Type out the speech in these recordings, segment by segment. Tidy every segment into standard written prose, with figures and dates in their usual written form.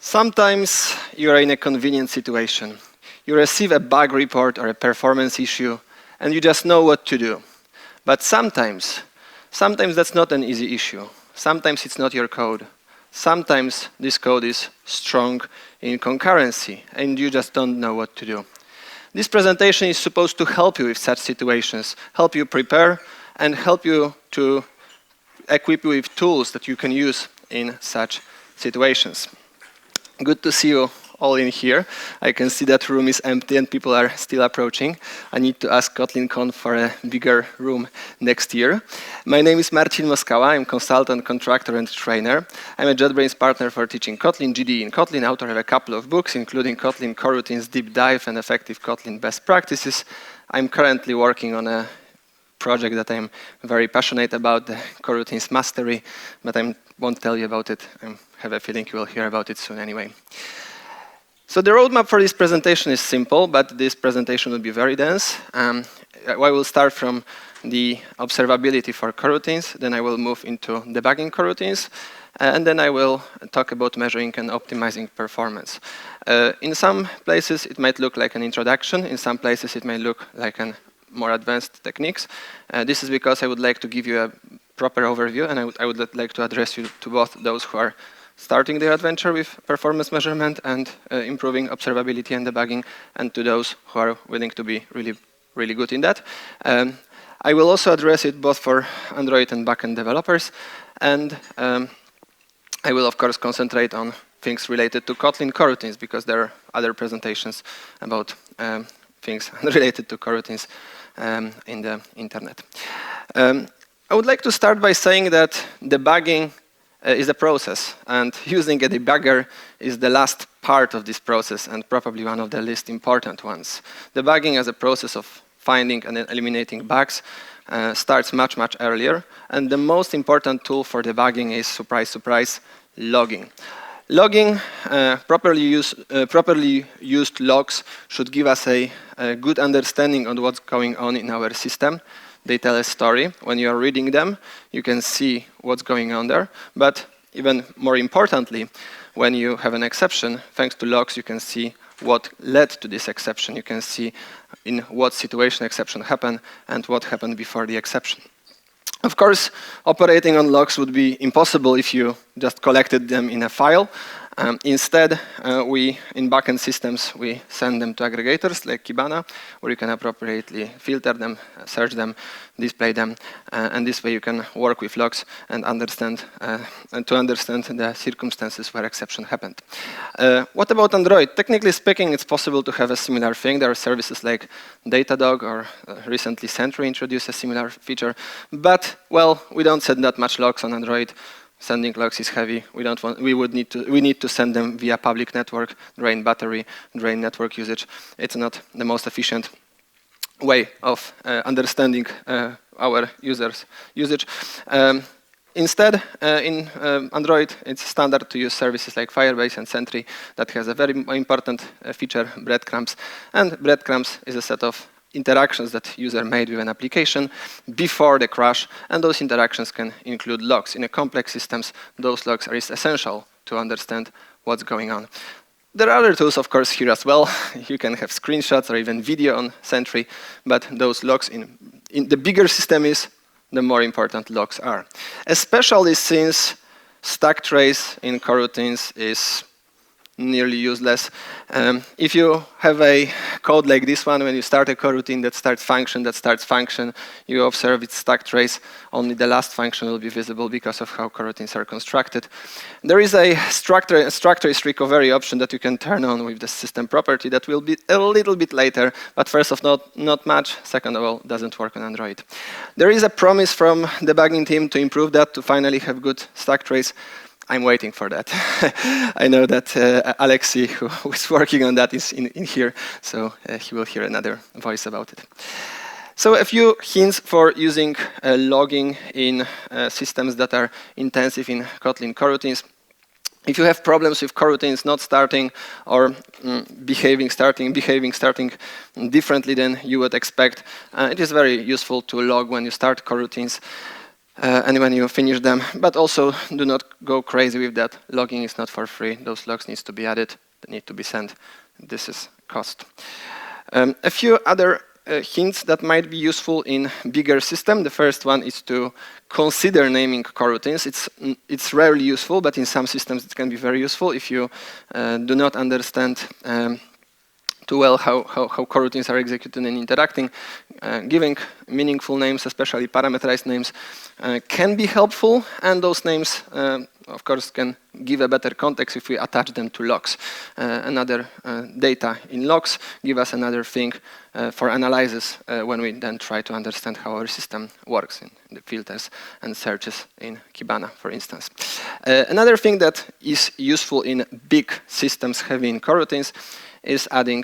Sometimes you are in a convenient situation. You receive a bug report or a performance issue, and you just know what to do. But sometimes that's not an easy issue. Sometimes it's not your code. Sometimes this code is strong in concurrency, and you just don't know what to do. This presentation is supposed to help you with such situations, help you prepare, and help you to equip you with tools that you can use in such situations. Good to see you all in here. I can see that room is empty and people are still approaching. I need to ask KotlinCon for a bigger room next year. My name is Marcin Moskała. I'm consultant, contractor, and trainer. I'm a JetBrains partner for teaching Kotlin, GD in Kotlin, author of a couple of books, including Kotlin Coroutines, Deep Dive, and Effective Kotlin Best Practices. I'm currently working on a project that I'm very passionate about, the Coroutines Mastery, but I won't tell you about it. I have a feeling you will hear about it soon anyway. So the roadmap for this presentation is simple, but this presentation will be very dense. I will start from the observability for coroutines, then I will move into debugging coroutines, and then I will talk about measuring and optimizing performance. In some places, it might look like an introduction. In some places, it may look like an more advanced techniques. This is because I would like to give you a proper overview, and I would like to address you to both those who are starting their adventure with performance measurement and improving observability and debugging, and to those who are willing to be really good in that. I will also address it both for Android and backend developers, and I will of course concentrate on things related to Kotlin coroutines, because there are other presentations about things related to coroutines in the internet. I would like to start by saying that debugging is a process, and using a debugger is the last part of this process and probably one of the least important ones. Debugging as a process of finding and eliminating bugs starts much earlier, and the most important tool for debugging is, surprise, surprise, logging. Logging, properly used logs should give us a good understanding on what's going on in our system. They tell a story. When you are reading them, you can see what's going on there. But even more importantly, when you have an exception, thanks to logs, you can see what led to this exception. You can see in what situation exception happened and what happened before the exception. Of course, operating on logs would be impossible if you just collected them in a file. Instead, in backend systems, we send them to aggregators like Kibana, where you can appropriately filter them, search them, display them, and this way you can work with logs and understand the circumstances where exception happened. What about Android? Technically speaking, it's possible to have a similar thing. There are services like Datadog, or recently Sentry introduced a similar feature. But, well, we don't send that much logs on Android. Sending logs is heavy. We need to send them via public network, drain battery, drain network usage. It's not the most efficient way of understanding our users' usage. Instead, in Android, it's standard to use services like Firebase and Sentry that has a very important feature, breadcrumbs. And breadcrumbs is a set of interactions that user made with an application before the crash, and those interactions can include logs. In a complex systems, those logs are essential to understand what's going on. There are other tools, of course, here as well. You can have screenshots or even video on Sentry, but those logs, in the bigger system is, the more important logs are. Especially since stack trace in coroutines is nearly useless. If you have a code like this one, when you start a coroutine that starts function, you observe its stack trace, only the last function will be visible because of how coroutines are constructed. There is a stack trace recovery option that you can turn on with the system property that will be a little bit later, but first of all, not much. Second of all, doesn't work on Android. There is a promise from the debugging team to improve that, to finally have good stack trace. I'm waiting for that. I know that Alexi, who is working on that, is in here, so he will hear another voice about it. So a few hints for using logging in systems that are intensive in Kotlin coroutines. If you have problems with coroutines not starting or behaving starting differently than you would expect, it is very useful to log when you start coroutines. and when you finish them. But also do not go crazy with that. Logging is not for free. Those logs need to be added, they need to be sent. This is cost. A few other hints that might be useful in bigger system. The first one is to consider naming coroutines. It's rarely useful, but in some systems it can be very useful if you do not understand too well how coroutines are executed and interacting. Giving meaningful names, especially parameterized names, can be helpful, and those names, of course, can give a better context if we attach them to logs. Another data in logs give us another thing for analysis when we then try to understand how our system works in the filters and searches in Kibana, for instance. Another thing that is useful in big systems heavy in coroutines is adding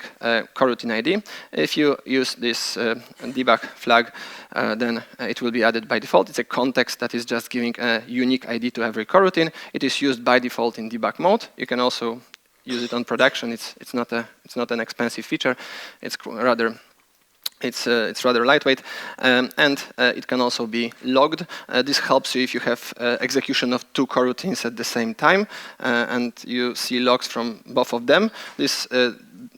coroutine ID. If you use this debug flag, then it will be added by default. It's a context that is just giving a unique ID to every coroutine. It is used by default in debug mode. You can also use it on production. It's not an expensive feature. It's rather lightweight, and it can also be logged. This helps you if you have execution of two coroutines at the same time, and you see logs from both of them. This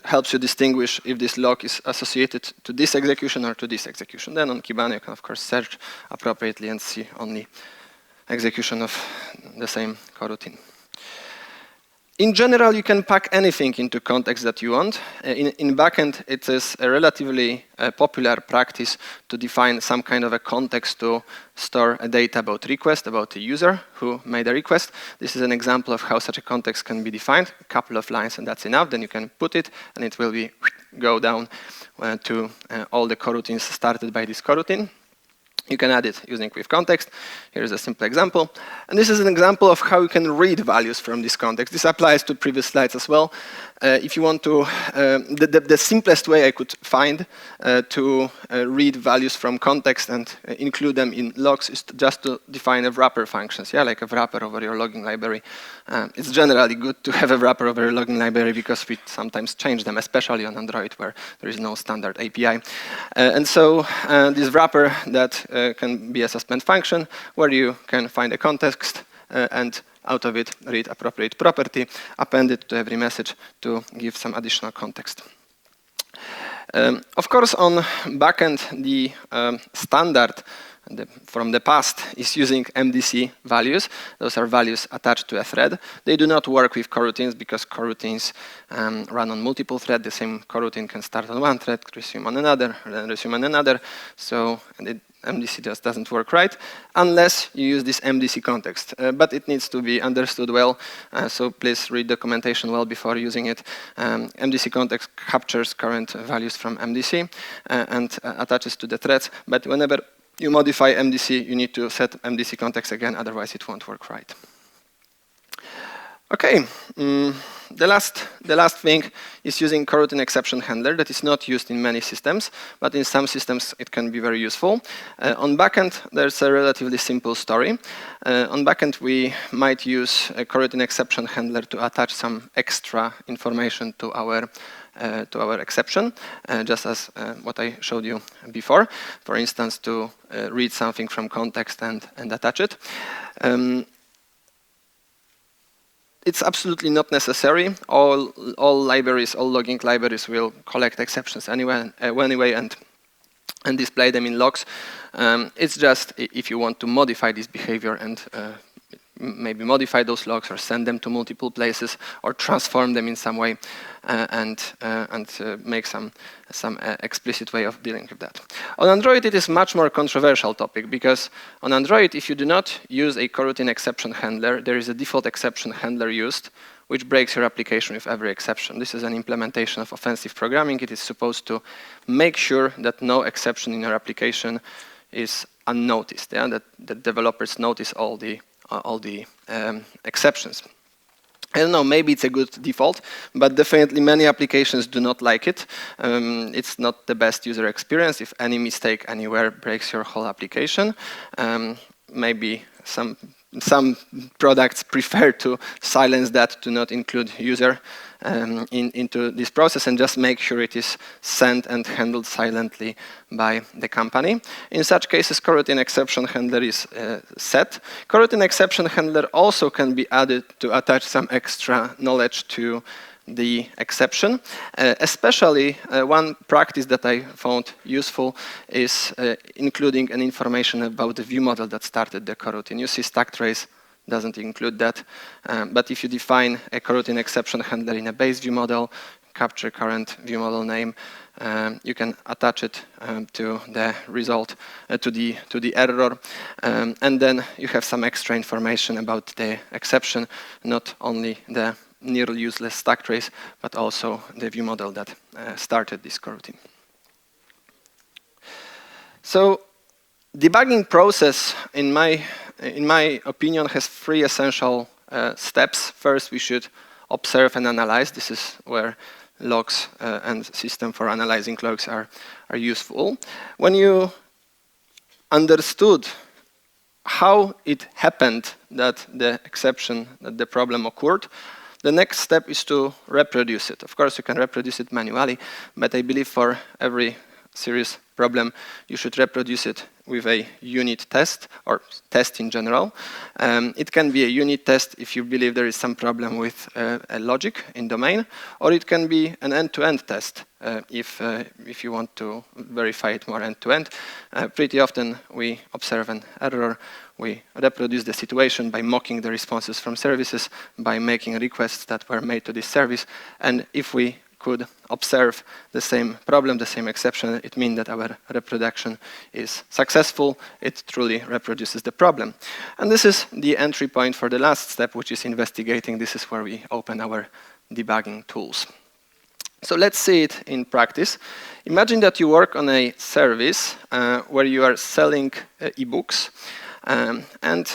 helps you distinguish if this log is associated to this execution or to this execution. Then on Kibana, you can, of course, search appropriately and see only execution of the same coroutine. In general, you can pack anything into context that you want. In backend, it is a relatively popular practice to define some kind of a context to store a data about request, about the user who made a request. This is an example of how such a context can be defined. A couple of lines and that's enough. Then you can put it and it will go down to all the coroutines started by this coroutine. You can add it using with context. Here's a simple example. And this is an example of how you can read values from this context. This applies to previous slides as well. If you want to, the simplest way I could find to read values from context and include them in logs is just to define a wrapper functions, like a wrapper over your logging library. It's generally good to have a wrapper over your logging library because we sometimes change them, especially on Android where there is no standard API. And so this wrapper that can be a suspend function where you can find a context and out of it read appropriate property, append it to every message to give some additional context. Of course, on backend, the standard from the past is using MDC values. Those are values attached to a thread. They do not work with coroutines because coroutines run on multiple threads. The same coroutine can start on one thread, resume on another, then resume on another. So MDC just doesn't work right unless you use this MDC context. But it needs to be understood well, so please read documentation well before using it. MDC context captures current values from MDC and attaches to the threads. But whenever you modify MDC, you need to set MDC context again, otherwise it won't work right. Okay, the last thing is using coroutine exception handler that is not used in many systems, but in some systems it can be very useful. On backend, there's a relatively simple story. On backend, we might use a coroutine exception handler to attach some extra information to our exception, just as what I showed you before. For instance, to read something from context and attach it. It's absolutely not necessary. All libraries, all logging libraries will collect exceptions anyway and display them in logs. It's just if you want to modify this behavior and maybe modify those logs or send them to multiple places or transform them in some way and make some explicit way of dealing with that. On Android, it is much more controversial topic because on Android, if you do not use a coroutine exception handler, there is a default exception handler used, which breaks your application with every exception. This is an implementation of offensive programming. It is supposed to make sure that no exception in your application is unnoticed, that the developers notice all the exceptions. I don't know, maybe it's a good default, but definitely many applications do not like it. It's not the best user experience if any mistake anywhere breaks your whole application. Maybe some products prefer to silence that, to not include user into this process and just make sure it is sent and handled silently by the company. In such cases, coroutine exception handler is set. Coroutine exception handler also can be added to attach some extra knowledge to the exception. Especially one practice that I found useful is including an information about the view model that started the coroutine. You see stack trace doesn't include that, but if you define a coroutine exception handler in a base view model, capture current view model name, you can attach it to the result, to the error, and then you have some extra information about the exception, not only the nearly useless stack trace, but also the view model that started this coroutine. So, debugging process, in my opinion, has three essential steps. First, we should observe and analyze. This is where logs and system for analyzing logs are useful. When you understood how it happened that the exception, that the problem occurred, the next step is to reproduce it. Of course, you can reproduce it manually, but I believe for every serious problem, you should reproduce it with a unit test, or test in general. It can be a unit test if you believe there is some problem with a logic in domain, or it can be an end-to-end test if you want to verify it more end-to-end. Pretty often we observe an error, we reproduce the situation by mocking the responses from services, by making requests that were made to this service, and if we could observe the same problem, the same exception, it means that our reproduction is successful. It truly reproduces the problem. And this is the entry point for the last step, which is investigating. This is where we open our debugging tools. So let's see it in practice. Imagine that you work on a service where you are selling ebooks, and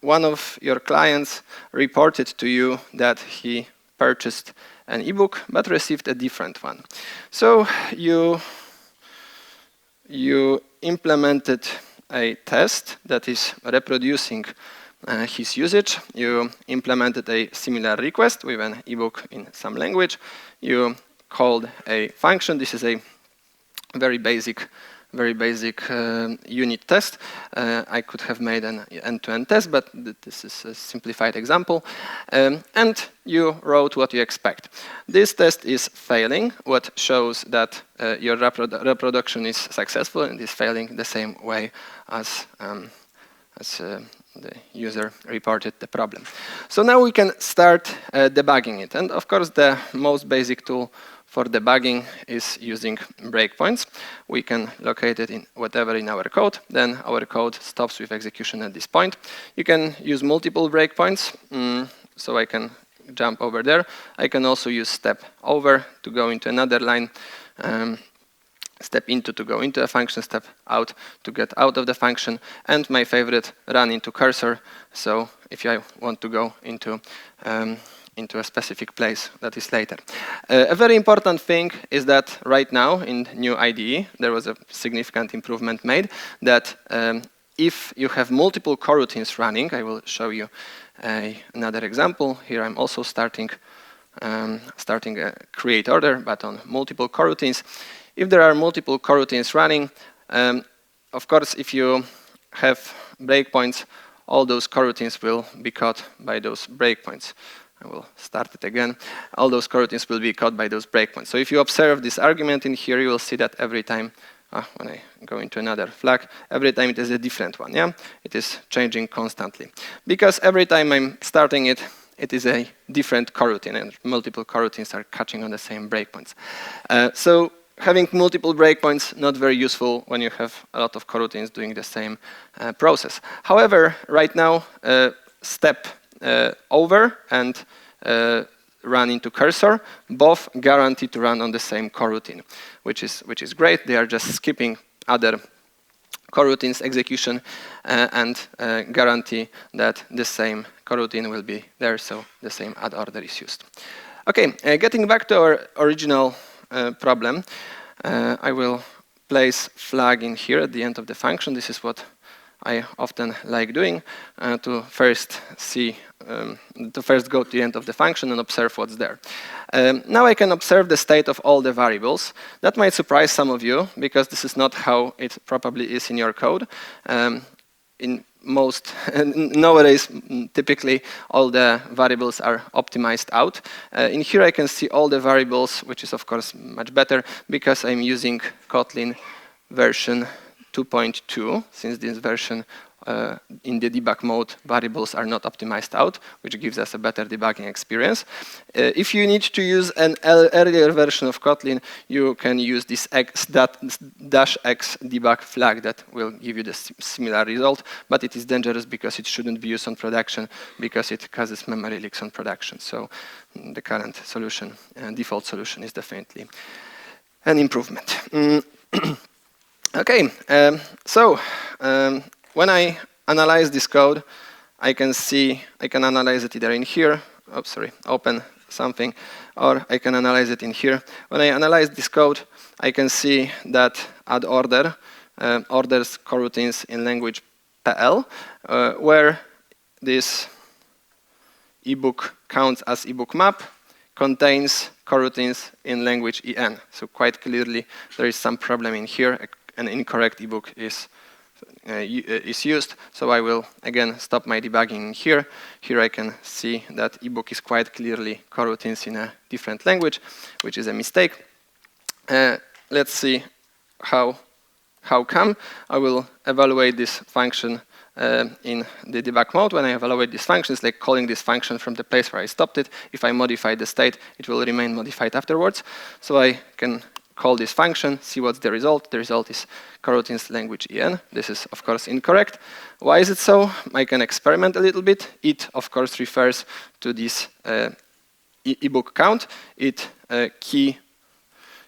one of your clients reported to you that he purchased an ebook but received a different one. So you implemented a test that is reproducing his usage. You implemented a similar request with an ebook in some language. You called a function. This is a very basic unit test. I could have made an end-to-end test, but this is a simplified example. And you wrote what you expect. This test is failing, what shows that your reproduction is successful and is failing the same way as the user reported the problem. So now we can start debugging it. And of course, the most basic tool for debugging is using breakpoints. We can locate it in whatever in our code. Then our code stops with execution at this point. You can use multiple breakpoints. So I can jump over there. I can also use step over to go into another line. Step into to go into a function, step out to get out of the function, and my favorite, run into cursor. So if I want to go into a specific place that is later. A very important thing is that right now in new IDE, there was a significant improvement made that if you have multiple coroutines running, I will show you another example. Here I'm also starting a create order, but on multiple coroutines. If there are multiple coroutines running, of course, if you have breakpoints, all those coroutines will be caught by those breakpoints. I will start it again. All those coroutines will be caught by those breakpoints. So if you observe this argument in here, you will see that every time, when I go into another flag, every time it is a different one. Yeah, it is changing constantly. Because every time I'm starting it, it is a different coroutine, and multiple coroutines are catching on the same breakpoints. So having multiple breakpoints, not very useful when you have a lot of coroutines doing the same process. However, right now, step over and run into cursor, both guaranteed to run on the same coroutine, which is great. They are just skipping other coroutines execution and guarantee that the same coroutine will be there, so the same add order is used. Okay, getting back to our original problem, I will place flag in here at the end of the function. This is what I often like doing, to first go to the end of the function and observe what's there. Now I can observe the state of all the variables. That might surprise some of you, because this is not how it probably is in your code. In most nowadays, typically all the variables are optimized out. In here I can see all the variables, which is of course much better because I'm using Kotlin version 2.2, since this version in the debug mode variables are not optimized out, which gives us a better debugging experience. If you need to use an earlier version of Kotlin, you can use this -x debug flag that will give you the similar result, but it is dangerous because it shouldn't be used on production because it causes memory leaks on production. So the current solution, default solution, is definitely an improvement. Okay, when I analyze this code, I can analyze it either in here, open something, or I can analyze it in here. When I analyze this code, I can see that add order orders coroutines in language PL, where this ebook counts as ebook map, contains coroutines in language EN. So quite clearly there is some problem in here. An incorrect ebook is used. So I will again stop my debugging here. Here I can see that ebook is quite clearly coroutines in a different language, which is a mistake. Let's see how come. I will evaluate this function in the debug mode. When I evaluate this function, it's like calling this function from the place where I stopped it. If I modify the state, it will remain modified afterwards. So I can call this function, see what's the result. The result is coroutines language EN. This is, of course, incorrect. Why is it so? I can experiment a little bit. It, of course, refers to this ebook count. It key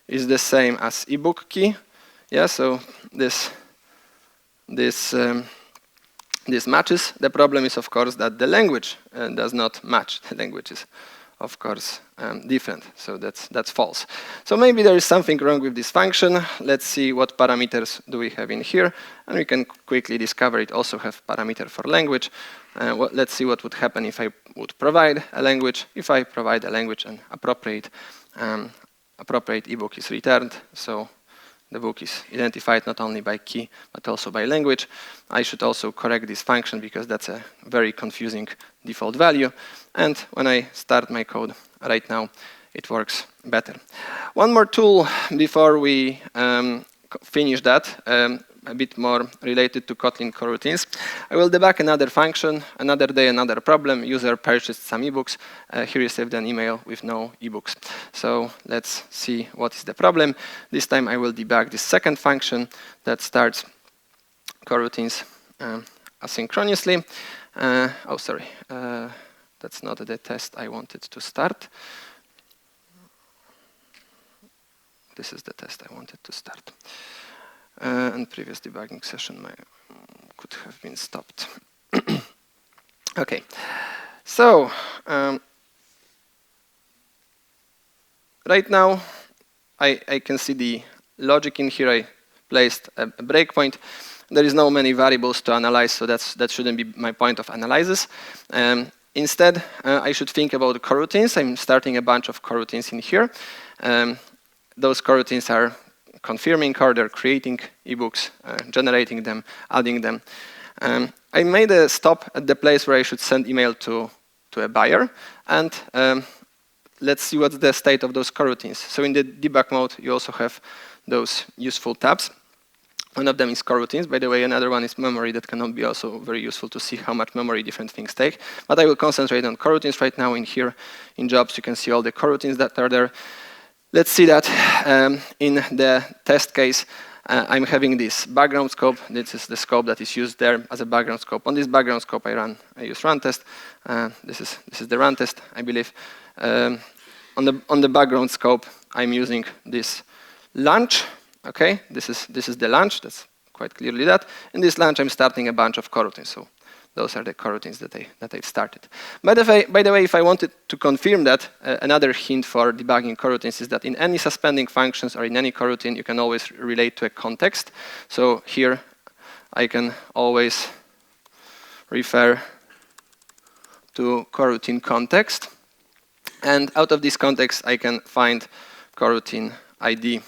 is the same as ebook key. Yeah, so this matches. The problem is, of course, that the language does not match. The language is, of course, different. So that's false. So maybe there is something wrong with this function. Let's see what parameters do we have in here. And we can quickly discover it also have parameter for language. Let's see what would happen if I would provide a language. If I provide a language, an appropriate ebook is returned. So the book is identified not only by key, but also by language. I should also correct this function because that's a very confusing default value. And when I start my code right now, it works better. One more tool before we finish that, a bit more related to Kotlin coroutines. I will debug another function, another day, another problem. User purchased some ebooks. He received an email with no ebooks. So let's see what is the problem. This time I will debug this second function that starts coroutines asynchronously. That's not the test I wanted to start. This is the test I wanted to start. And previous debugging session could have been stopped. Okay, so right now I can see the logic in here. I placed a breakpoint. There is no many variables to analyze, so that shouldn't be my point of analysis. Instead, I should think about the coroutines. I'm starting a bunch of coroutines in here. Those coroutines are confirming order, creating ebooks, generating them, adding them. I made a stop at the place where I should send email to a buyer, and let's see what's the state of those coroutines. So in the debug mode, you also have those useful tabs. One of them is coroutines. By the way, another one is memory. That can be also very useful to see how much memory different things take. But I will concentrate on coroutines right now. In here, in jobs, you can see all the coroutines that are there. Let's see that in the test case, I'm having this background scope. This is the scope that is used there as a background scope. On this background scope, I use run test. This is the run test, I believe. On the background scope, I'm using this launch. Okay, this is the launch. That's quite clearly that. In this launch, I'm starting a bunch of coroutines. So those are the coroutines that I've started. By the way, if I wanted to confirm that, another hint for debugging coroutines is that in any suspending functions or in any coroutine, you can always relate to a context. So here, I can always refer to coroutine context. And out of this context, I can find coroutine ID.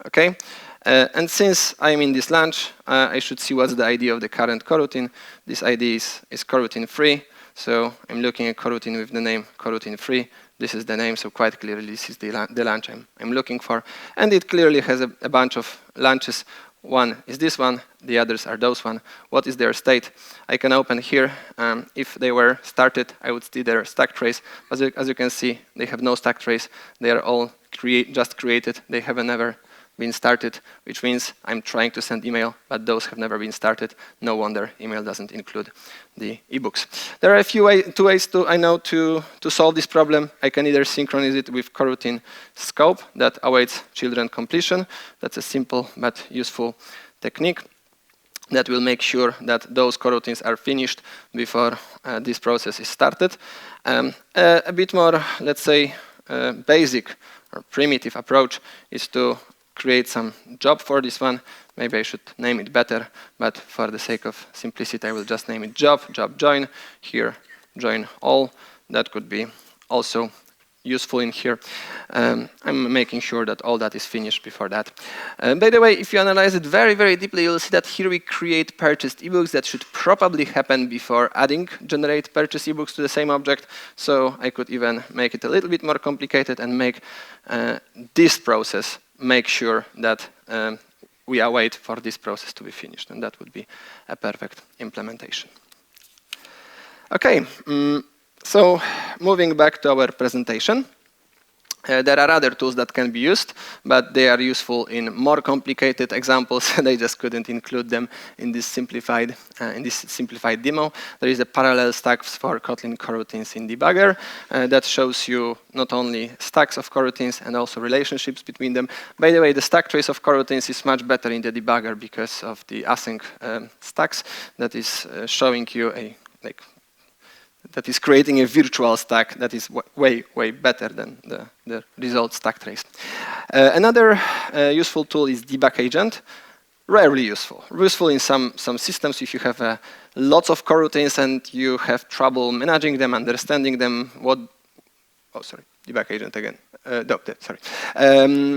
Okay, and since I'm in this launch, I should see what's the ID of the current coroutine. This ID is coroutine free. So I'm looking at coroutine with the name coroutine free. This is the name, so quite clearly this is the launch I'm looking for. And it clearly has a bunch of launches. One is this one, the others are those one. What is their state? I can open here. If they were started, I would see their stack trace. As you can see, they have no stack trace. They are all just created. They haven't ever been started, which means I'm trying to send email, but those have never been started. No wonder email doesn't include the ebooks. There are two ways I know to solve this problem. I can either synchronize it with coroutine scope that awaits children completion. That's a simple but useful technique that will make sure that those coroutines are finished before this process is started. A bit more, let's say, basic or primitive approach is to create some job for this one. Maybe I should name it better, but for the sake of simplicity, I will just name it job join. Here, join all. That could be also useful in here. I'm making sure that all that is finished before that. By the way, if you analyze it very, very deeply, you'll see that here we create purchased ebooks that should probably happen before adding generate purchase ebooks to the same object. So I could even make it a little bit more complicated and make this process make sure that we await for this process to be finished, and that would be a perfect implementation. Okay, so moving back to our presentation. There are other tools that can be used, but they are useful in more complicated examples, and I just couldn't include them in this simplified demo. There is a parallel stacks for Kotlin coroutines in Debugger that shows you not only stacks of coroutines and also relationships between them. By the way, the stack trace of coroutines is much better in the debugger because of the async stacks that is showing you that is creating a virtual stack that is way, way better than the result stack trace. Another useful tool is debug agent. Rarely useful. Useful in some systems if you have lots of coroutines and you have trouble managing them, understanding them. Debug agent again.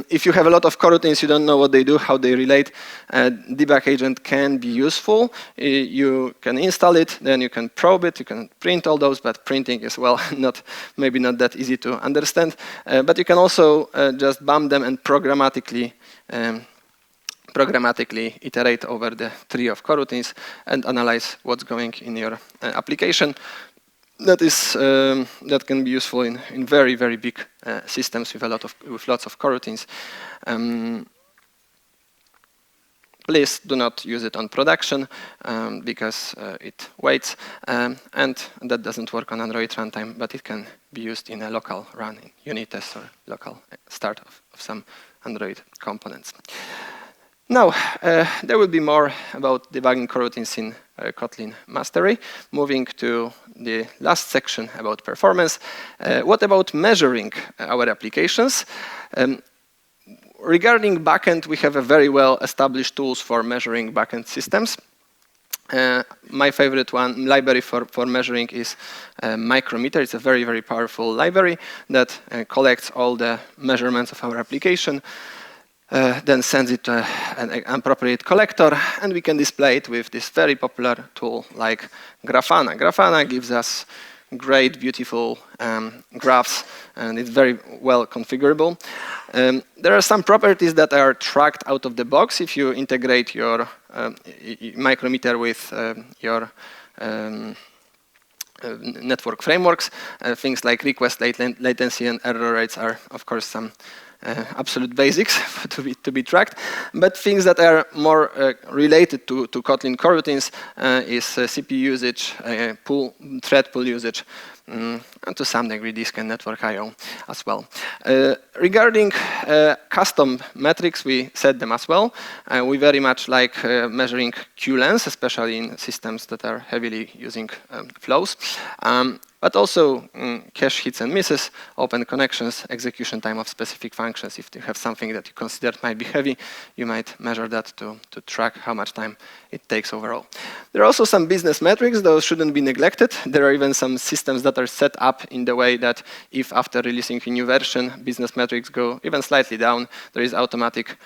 If you have a lot of coroutines, you don't know what they do, how they relate. Debug agent can be useful. You can install it, then you can probe it, you can print all those, but printing is, well, maybe not that easy to understand. But you can also just bump them and programmatically iterate over the tree of coroutines and analyze what's going in your application. That can be useful in very, very big systems with lots of coroutines. Please do not use it on production because it waits, and that doesn't work on Android runtime, but it can be used in a local run in unit test or local start of some Android components. Now, there will be more about debugging coroutines in Kotlin mastery. Moving to the last section about performance. What about measuring our applications? Regarding backend, we have a very well-established tools for measuring backend systems. My favorite library for measuring is Micrometer. It's a very, very powerful library that collects all the measurements of our application. Then sends it to an appropriate collector, and we can display it with this very popular tool like Grafana. Grafana gives us great, beautiful graphs, and it's very well configurable. There are some properties that are tracked out of the box if you integrate your Micrometer with your network frameworks. Things like request latency and error rates are, of course, some absolute basics to be tracked, but things that are more related to Kotlin coroutines is CPU usage, thread pool usage, and to some degree disk and network I/O as well. Regarding custom metrics, we set them as well. We very much like measuring Q-length, especially in systems that are heavily using flows. But also cache hits and misses, open connections, execution time of specific functions if you have something that you consider might be heavy, you might measure that to track how much time it takes overall. There are also some business metrics. Those shouldn't be neglected. There are even some systems that are set up in the way that if after releasing a new version, business metrics go even slightly down, there is automatic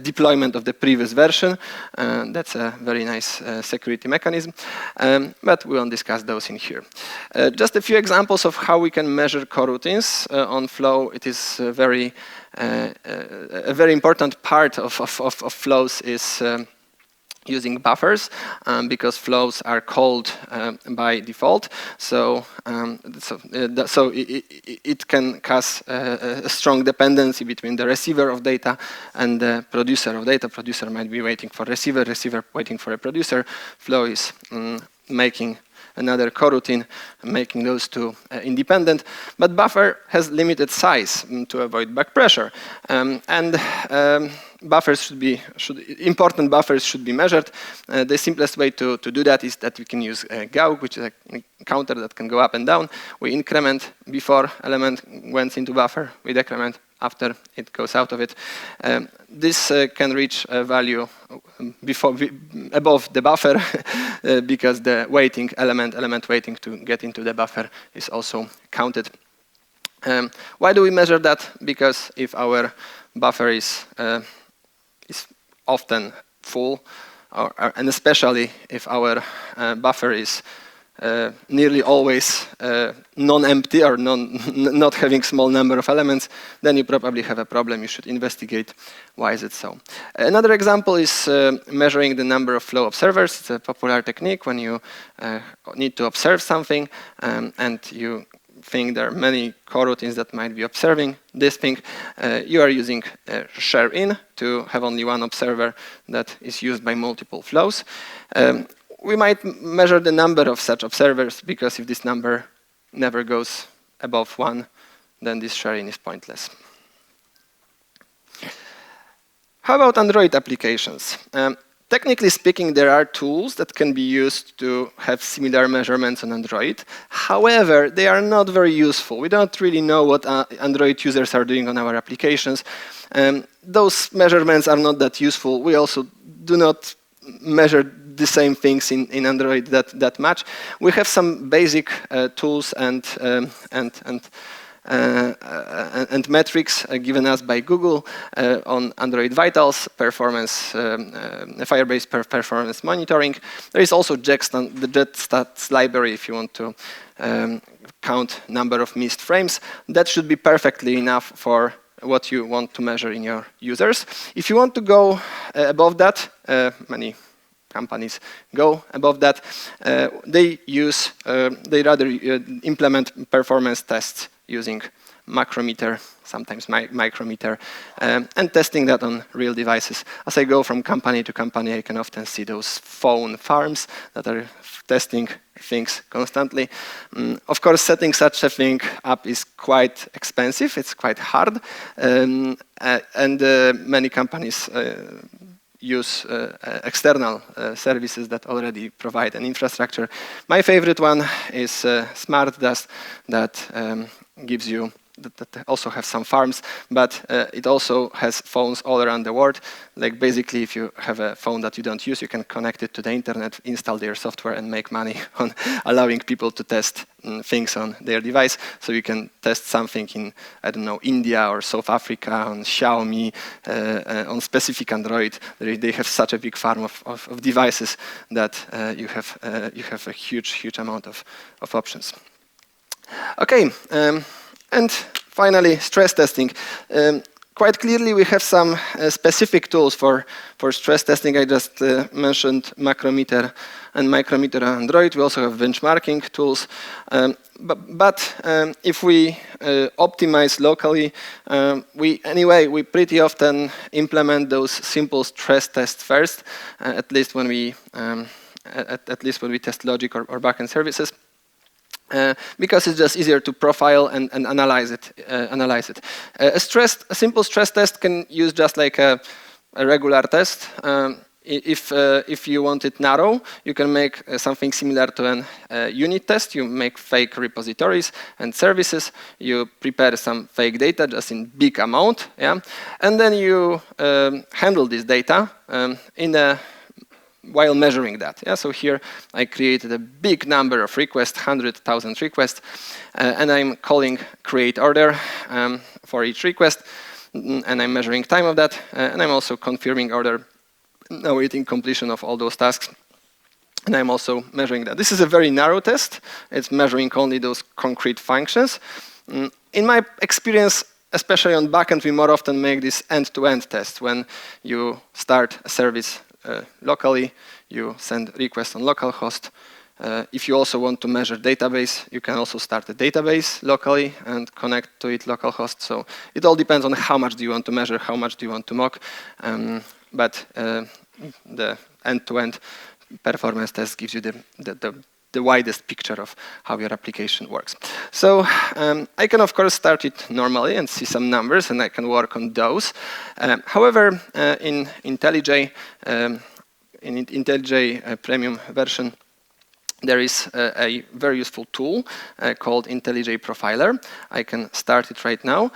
deployment of the previous version. That's a very nice security mechanism, but we won't discuss those in here. Just a few examples of how we can measure coroutines on Flow. It is a very important part of flows is using buffers because flows are called by default. So, it can cause a strong dependency between the receiver of data and the producer of data. Producer might be waiting for receiver, receiver waiting for a producer. Flow is making another coroutine, making those two independent. But buffer has limited size to avoid back pressure. Buffers important buffers should be measured. The simplest way to do that is that we can use gaug, which is a counter that can go up and down. We increment before element went into buffer. We decrement after it goes out of it. This can reach a value above the buffer because the waiting element waiting to get into the buffer is also counted. Why do we measure that? Because if our buffer is often full, and especially if our buffer is nearly always non-empty or not having small number of elements, then you probably have a problem. You should investigate why is it so. Another example is measuring the number of flow observers. It's a popular technique when you need to observe something and you think there are many coroutines that might be observing this thing. You are using share in to have only one observer that is used by multiple flows. We might measure the number of such observers because if this number never goes above 1, then this sharing is pointless. How about Android applications? Technically speaking, there are tools that can be used to have similar measurements on Android. However, they are not very useful. We don't really know what Android users are doing on our applications. Those measurements are not that useful. We also do not measure the same things in Android that much. We have some basic tools and metrics given us by Google on Android Vitals, performance, Firebase performance monitoring. There is also the JetStats library if you want to count number of missed frames. That should be perfectly enough for what you want to measure in your users. If you want to go above that, many companies go above that. They rather implement performance tests using macrometer, sometimes micrometer, and testing that on real devices. As I go from company to company, I can often see those phone farms that are testing things constantly. Of course, setting such a thing up is quite expensive. It's quite hard, and many companies use external services that already provide an infrastructure. My favorite one is SmartDust that gives you that also have some farms, but it also has phones all around the world. Like basically, if you have a phone that you don't use, you can connect it to the internet, install their software, and make money on allowing people to test things on their device. So you can test something in, I don't know, India or South Africa, on Xiaomi, on specific Android. They have such a big farm of devices that you have a huge amount of options. Okay. And finally, stress testing. Quite clearly, we have some specific tools for stress testing. I just mentioned macrometer and micrometer on Android. We also have benchmarking tools. But if we optimize locally, we pretty often implement those simple stress tests first, at least when we test logic or backend services. Because it's just easier to profile and analyze it. A simple stress test can use just like a regular test. If you want it narrow, you can make something similar to an unit test. You make fake repositories and services. You prepare some fake data just in big amount, yeah, and then you handle this data while measuring that. Yeah, so here I created a big number of requests, 100,000 requests, and I'm calling create order for each request, and I'm measuring time of that, and I'm also confirming order, awaiting completion of all those tasks, and I'm also measuring that. This is a very narrow test. It's measuring only those concrete functions. In my experience, especially on backend, we more often make this end-to-end test. When you start a service locally, you send requests on localhost. If you also want to measure database, you can also start a database locally and connect to it localhost. So it all depends on how much do you want to measure, how much do you want to mock. But the end-to-end performance test gives you the widest picture of how your application works. So I can, of course, start it normally and see some numbers, and I can work on those. However, in IntelliJ premium version, there is a very useful tool called IntelliJ Profiler. I can start it right now.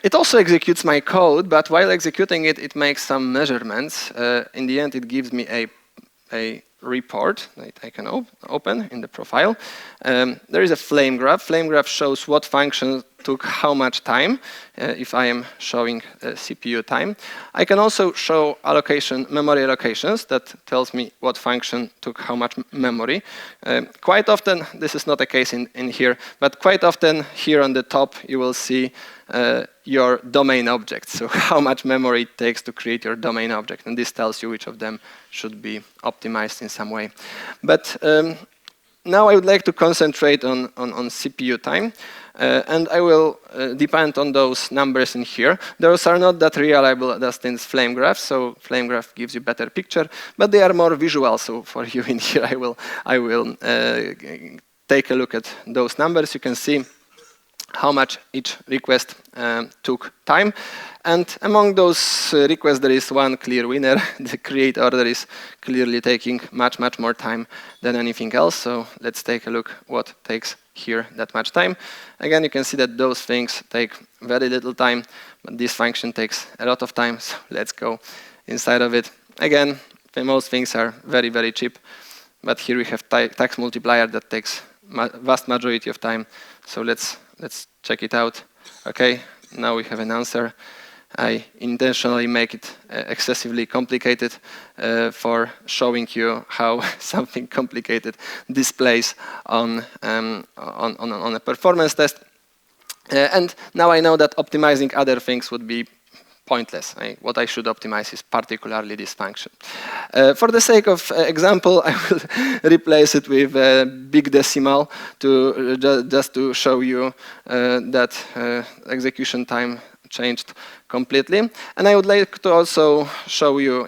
It also executes my code, but while executing it, it makes some measurements. In the end, it gives me a report that I can open in the profile. There is a flame graph. Flame graph shows what function took how much time, if I am showing CPU time. I can also show memory allocations that tells me what function took how much memory. Quite often, this is not the case in here, but quite often here on the top, you will see your domain object. So how much memory it takes to create your domain object. And this tells you which of them should be optimized in some way. But now I would like to concentrate on CPU time. And I will depend on those numbers in here. Those are not that reliable as in flame graph, so flame graph gives you better picture, but they are more visual. So for you in here, I will take a look at those numbers. You can see how much each request took time. And among those requests, there is one clear winner. The create order is clearly taking much, much more time than anything else. So let's take a look what takes here that much time. Again, you can see that those things take very little time, but this function takes a lot of time. So let's go inside of it. Again, most things are very, very cheap, but here we have tax multiplier that takes vast majority of time. So let's check it out. Okay, now we have an answer. I intentionally make it excessively complicated for showing you how something complicated displays on a performance test. And now I know that optimizing other things would be pointless. What I should optimize is particularly this function. For the sake of example, I will replace it with a big decimal just to show you that execution time changed completely. And I would like to also show you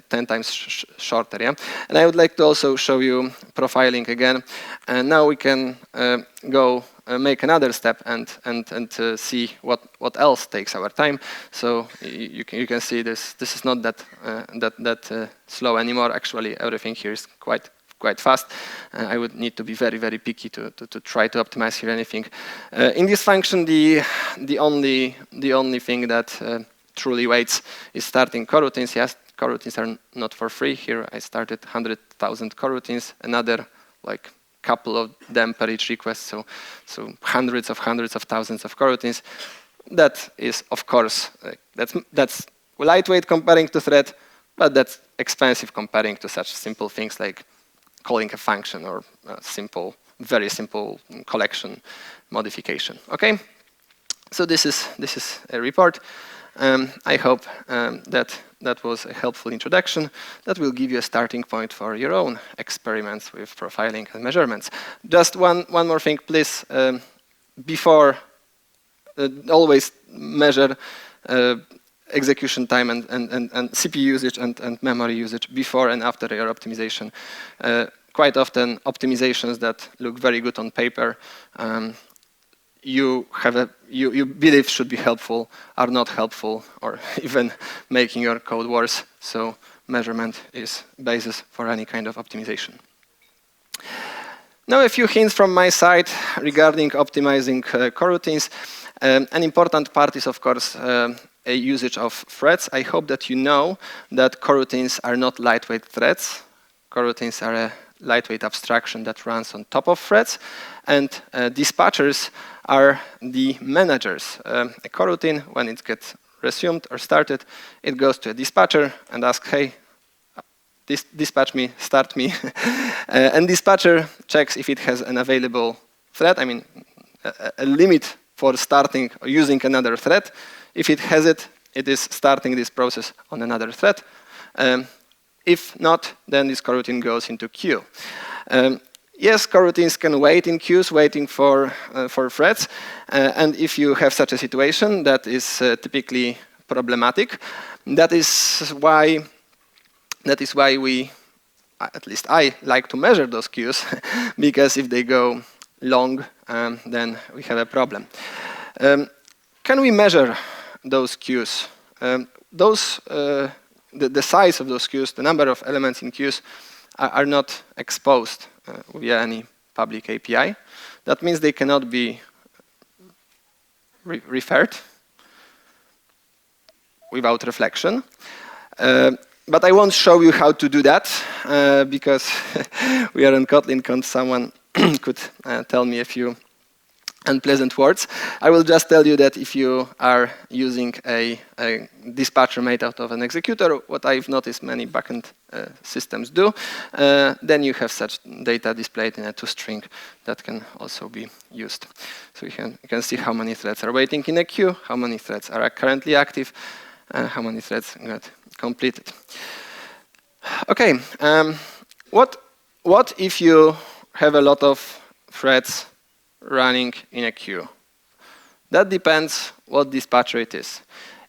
10 times shorter. Yeah, and I would like to also show you profiling again. And now we can go make another step and see what else takes our time. So you can see this is not that slow anymore. Actually, everything here is quite fast. I would need to be very, very picky to try to optimize here anything. In this function, the only thing that truly waits is starting coroutines. Yes, coroutines are not for free. Here I started 100,000 coroutines, another like couple of them per each request, so hundreds of thousands of coroutines. That is, of course, that's lightweight comparing to thread, but that's expensive comparing to such simple things like calling a function or a very simple collection modification. Okay, so this is a report. I hope that was a helpful introduction that will give you a starting point for your own experiments with profiling and measurements. Just one more thing, please. Before, always measure execution time and CPU usage and memory usage before and after your optimization. Quite often, optimizations that look very good on paper you believe should be helpful are not helpful, or even making your code worse. So measurement is basis for any kind of optimization. Now a few hints from my side regarding optimizing coroutines. An important part is, of course, a usage of threads. I hope that you know that coroutines are not lightweight threads. Coroutines are a lightweight abstraction that runs on top of threads, and dispatchers are the managers. A coroutine, when it gets resumed or started, it goes to a dispatcher and asks, hey, dispatch me, start me. And dispatcher checks if it has an available thread, I mean, a limit for starting or using another thread. If it has it, it is starting this process on another thread. If not, then this coroutine goes into queue. Yes, coroutines can wait in queues, waiting for threads. And if you have such a situation, that is typically problematic. That is why we, at least I, like to measure those queues, because if they go long, then we have a problem. Can we measure those queues? The size of those queues, the number of elements in queues, are not exposed via any public API. That means they cannot be referred without reflection. But I won't show you how to do that, because we are in Kotlin, someone could tell me a few unpleasant words. I will just tell you that if you are using a dispatcher made out of an executor, what I've noticed many backend systems do, then you have such data displayed in a toString that can also be used. So you can see how many threads are waiting in a queue, how many threads are currently active, how many threads got completed. Okay, what if you have a lot of threads running in a queue? That depends what dispatcher it is.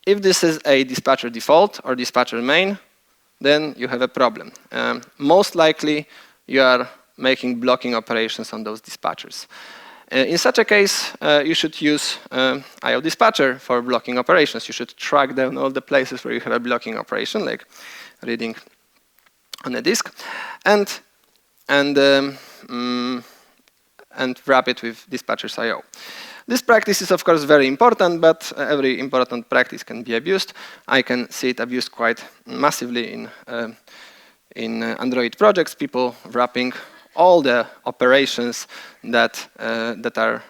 If this is a dispatcher default or dispatcher main, then you have a problem. Most likely, you are making blocking operations on those dispatchers. In such a case, you should use IO dispatcher for blocking operations. You should track down all the places where you have a blocking operation, like reading on a disk, and wrap it with dispatcher's IO. This practice is, of course, very important, but every important practice can be abused. I can see it abused quite massively in Android projects, people wrapping all the operations that are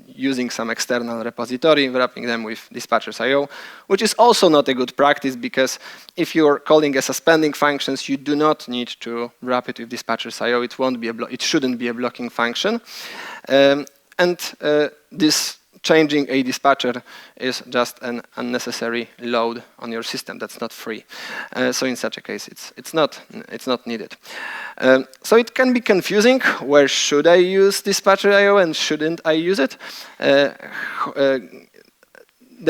using some external repository, wrapping them with dispatcher's IO, which is also not a good practice, because if you're calling a suspending functions, you do not need to wrap it with dispatcher's IO. It won't be it shouldn't be a blocking function. This changing a dispatcher is just an unnecessary load on your system that's not free. So in such a case, it's not needed. So it can be confusing. Where should I use dispatcher IO and shouldn't I use it? There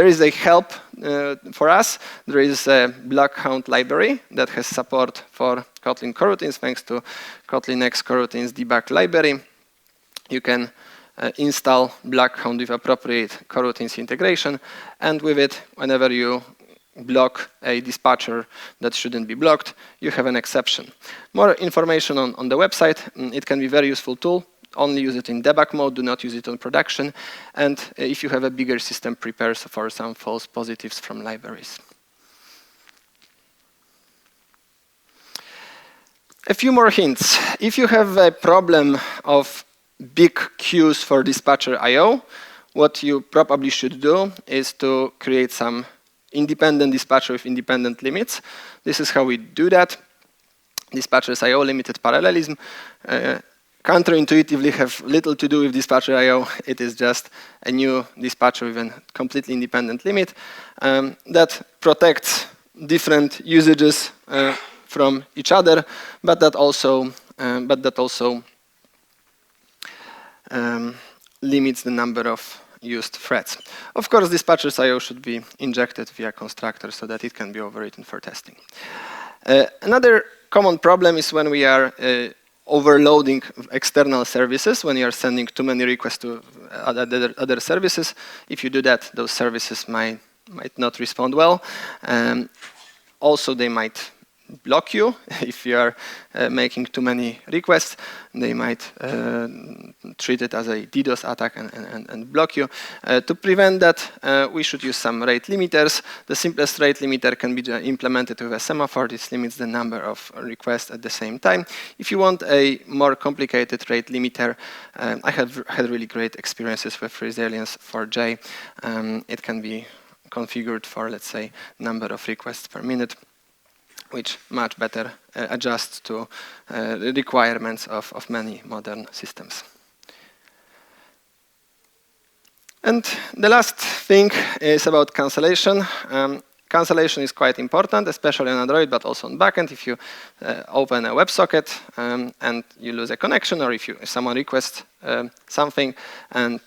is a help for us. There is a Blockhound library that has support for Kotlin coroutines, thanks to Kotlin X coroutines debug library. You can install Blockhound with appropriate coroutines integration, and with it, whenever you block a dispatcher that shouldn't be blocked, you have an exception. More information on the website. It can be a very useful tool. Only use it in debug mode, do not use it on production, and if you have a bigger system, prepare for some false positives from libraries. A few more hints. If you have a problem of big queues for dispatcher IO, what you probably should do is to create some independent dispatcher with independent limits. This is how we do that. Dispatchers IO limited parallelism. Counterintuitively have little to do with dispatcher IO. It is just a new dispatcher with a completely independent limit that protects different usages from each other, but that also limits the number of used threads. Of course, dispatcher's IO should be injected via constructor so that it can be overwritten for testing. Another common problem is when we are overloading external services, when you are sending too many requests to other services. If you do that, those services might not respond well. Also, they might block you if you are making too many requests. They might treat it as a DDoS attack and block you. To prevent that, we should use some rate limiters. The simplest rate limiter can be implemented with a semaphore. This limits the number of requests at the same time. If you want a more complicated rate limiter, I have had really great experiences with Resilience 4J. It can be configured for, let's say, number of requests per minute, which much better adjusts to the requirements of many modern systems. And the last thing is about cancellation. Cancellation is quite important, especially on Android, but also on backend. If you open a WebSocket and you lose a connection, or if someone requests something and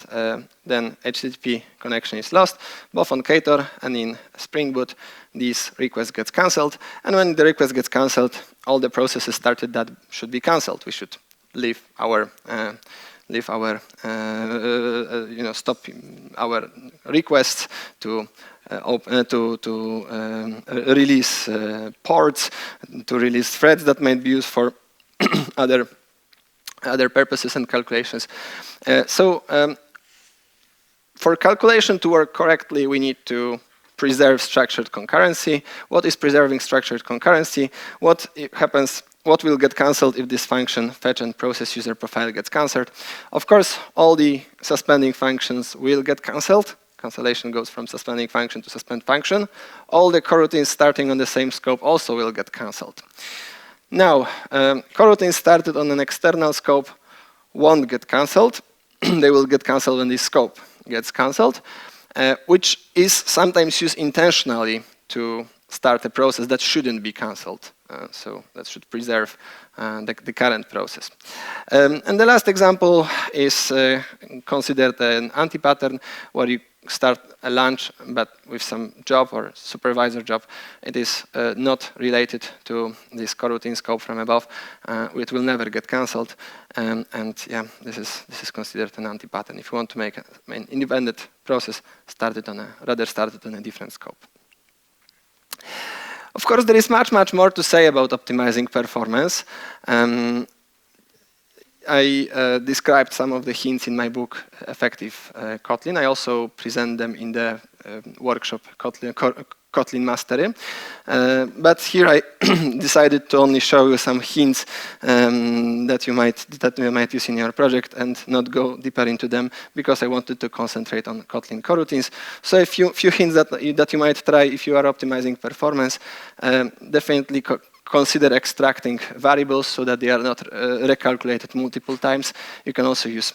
then HTTP connection is lost, both on Ktor and in Spring Boot, these requests get cancelled. And when the request gets cancelled, all the processes started that should be cancelled. We should leave our stop our requests to release ports, to release threads that might be used for other purposes and calculations. For calculation to work correctly, we need to preserve structured concurrency. What is preserving structured concurrency? What happens? What will get cancelled if this function fetch and process user profile gets cancelled? Of course, all the suspending functions will get cancelled. Cancellation goes from suspending function to suspend function. All the coroutines starting on the same scope also will get cancelled. Now, coroutines started on an external scope won't get cancelled. They will get cancelled when this scope gets cancelled, which is sometimes used intentionally to start a process that shouldn't be cancelled. So that should preserve the current process. And the last example is considered an anti-pattern, where you start a launch, but with some job or supervisor job. It is not related to this coroutine scope from above. It will never get cancelled. And yeah, this is considered an anti-pattern. If you want to make an independent process, rather started on a different scope. Of course, there is much more to say about optimizing performance. I described some of the hints in my book, Effective Kotlin. I also present them in the workshop, Kotlin Mastery. But here I decided to only show you some hints that you might use in your project and not go deeper into them, because I wanted to concentrate on Kotlin coroutines. So a few hints that you might try if you are optimizing performance. Definitely consider extracting variables so that they are not recalculated multiple times. You can also use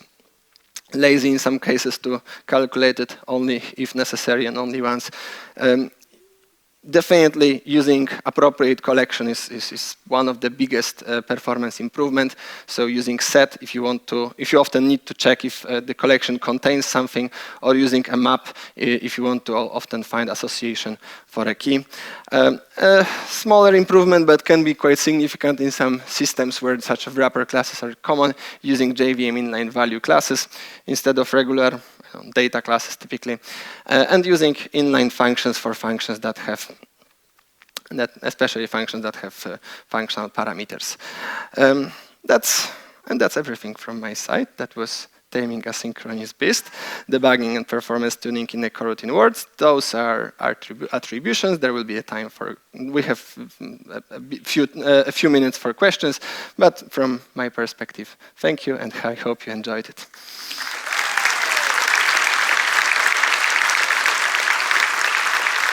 lazy in some cases to calculate it only if necessary and only once. Definitely using appropriate collection is one of the biggest performance improvement. So using set if you often need to check if the collection contains something, or using a map if you want to often find association for a key. A smaller improvement, but can be quite significant in some systems where such wrapper classes are common, using JVM inline value classes instead of regular data classes typically, and using inline functions for functions that have, especially functions that have functional parameters. That's everything from my side. That was Taming Asynchronous Beast, debugging and performance tuning in the coroutine words. Those are attributions. There will be a time for, we have a few minutes for questions, but from my perspective, thank you, and I hope you enjoyed it.